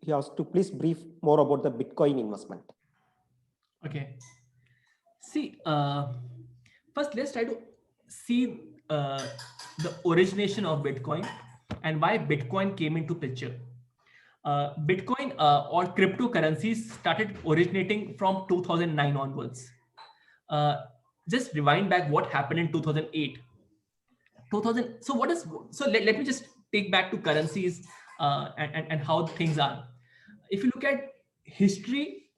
he asked to please brief more about the Bitcoin investment. Okay. See, first let's try to see the origination of Bitcoin and why Bitcoin came into picture. Bitcoin or cryptocurrencies started originating from 2009 onwards. Just rewind back what happened in 2008. 2000. So what is, so let me just take back to currencies and how things are. If you look at history,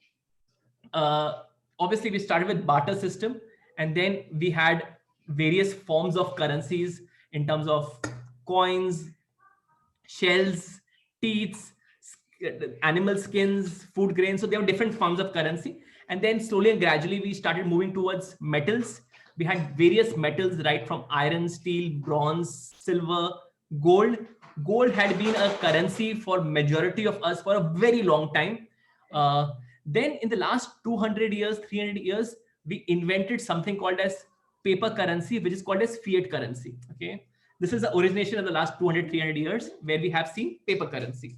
uh, obviously we started with barter system, and then we had various forms of currencies in terms of coins, shells, teeth, animal skins, food grains. So there were different forms of currency. And then slowly and gradually, we started moving towards metals. We had various metals, right, from iron, steel, bronze, silver, gold. Gold had been a currency for majority of us for a very long time. Then in the last 200 years, 300 years, we invented something called as paper currency, which is called as fiat currency. Okay. This is the origination of the last 200, 300 years where we have seen paper currency.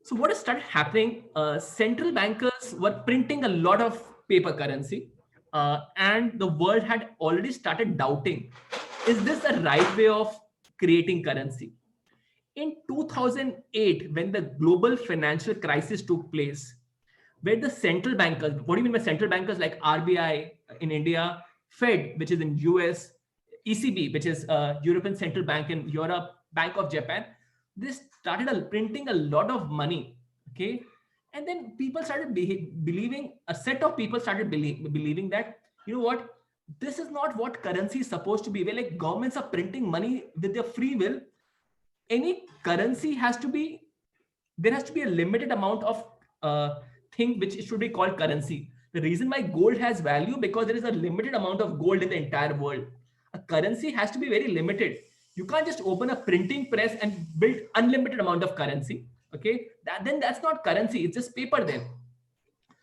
So what has started happening, central bankers were printing a lot of paper currency, and the world had already started doubting, is this the right way of creating currency? In 2008, when the global financial crisis took place, where the central bankers, what do you mean by central bankers? Like RBI in India, Fed, which is in US, ECB, which is European Central Bank in Europe, Bank of Japan, they started printing a lot of money. Okay. And then people started believing, a set of people started believing that, you know what, this is not what currency is supposed to be. Where like governments are printing money with their free will. Any currency has to be, there has to be a limited amount of thing which should be called currency. The reason why gold has value, because there is a limited amount of gold in the entire world. A currency has to be very limited. You can't just open a printing press and build unlimited amount of currency. Okay, then that's not currency, it's just paper then.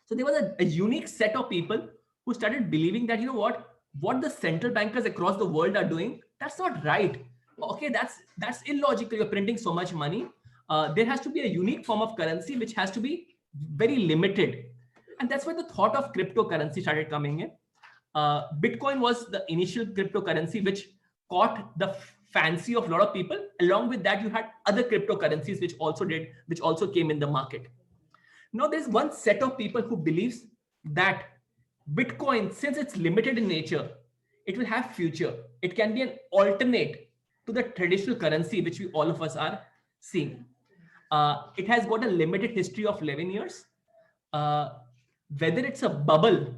So there was a unique set of people who started believing that, you know what the central bankers across the world are doing, that's not right. Okay, that's illogical. You're printing so much money. There has to be a unique form of currency which has to be very limited. And that's where the thought of cryptocurrency started coming in. Bitcoin was the initial cryptocurrency which caught the fancy of a lot of people. Along with that, you had other cryptocurrencies which also came in the market. Now there's one set of people who believes that Bitcoin, since it's limited in nature, it will have future. It can be an alternate to the traditional currency which we all of us are seeing. It has got a limited history of 11 years. Whether it's a bubble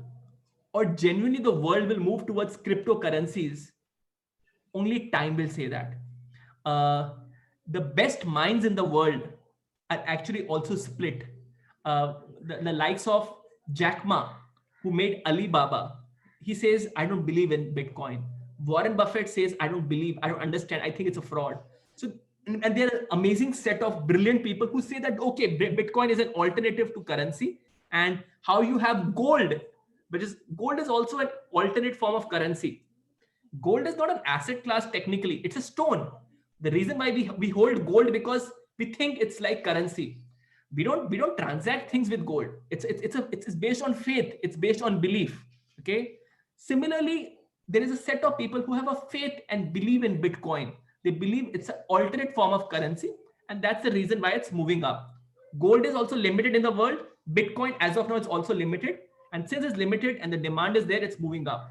or genuinely the world will move towards cryptocurrencies, only time will say that. The best minds in the world are actually also split. The likes of Jack Ma, who made Alibaba, he says, I don't believe in Bitcoin. Warren Buffett says, I don't understand, I think it's a fraud. So, and there are amazing set of brilliant people who say that, okay, Bitcoin is an alternative to currency, and how you have gold, gold is also an alternate form of currency. Gold is not an asset class technically, it's a stone. The reason why we hold gold, because we think it's like currency. We don't transact things with gold. It's based on faith, it's based on belief. Okay. Similarly, there is a set of people who have a faith and believe in Bitcoin. They believe it's an alternate form of currency, and that's the reason why it's moving up. Gold is also limited in the world. Bitcoin as of now is also limited, and since it's limited and the demand is there, it's moving up.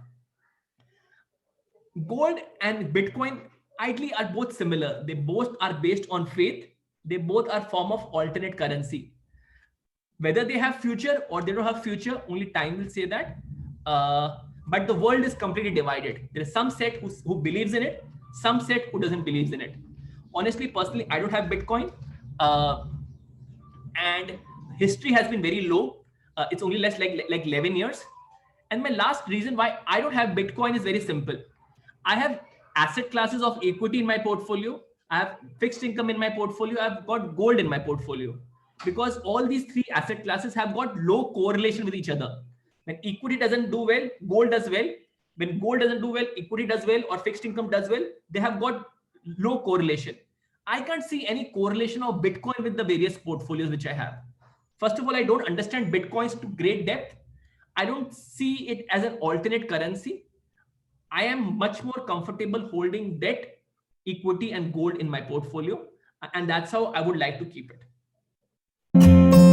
Gold and Bitcoin ideally are both similar. They both are based on faith. They both are form of alternate currency. Whether they have future or they don't have future, only time will say that. But the world is completely divided. There is some set who believes in it, some set who doesn't believe in it. Honestly, personally, I don't have Bitcoin, and history has been very low. It's only less like 11 years. And my last reason why I don't have Bitcoin is very simple. I have asset classes of equity in my portfolio. I have fixed income in my portfolio. I've got gold in my portfolio, because all these three asset classes have got low correlation with each other. When equity doesn't do well, gold does well. When gold doesn't do well, equity does well, or fixed income does well. They have got low correlation. I can't see any correlation of Bitcoin with the various portfolios which I have. First of all, I don't understand Bitcoins to great depth. I don't see it as an alternate currency. I am much more comfortable holding debt, equity, and gold in my portfolio. And that's how I would like to keep it.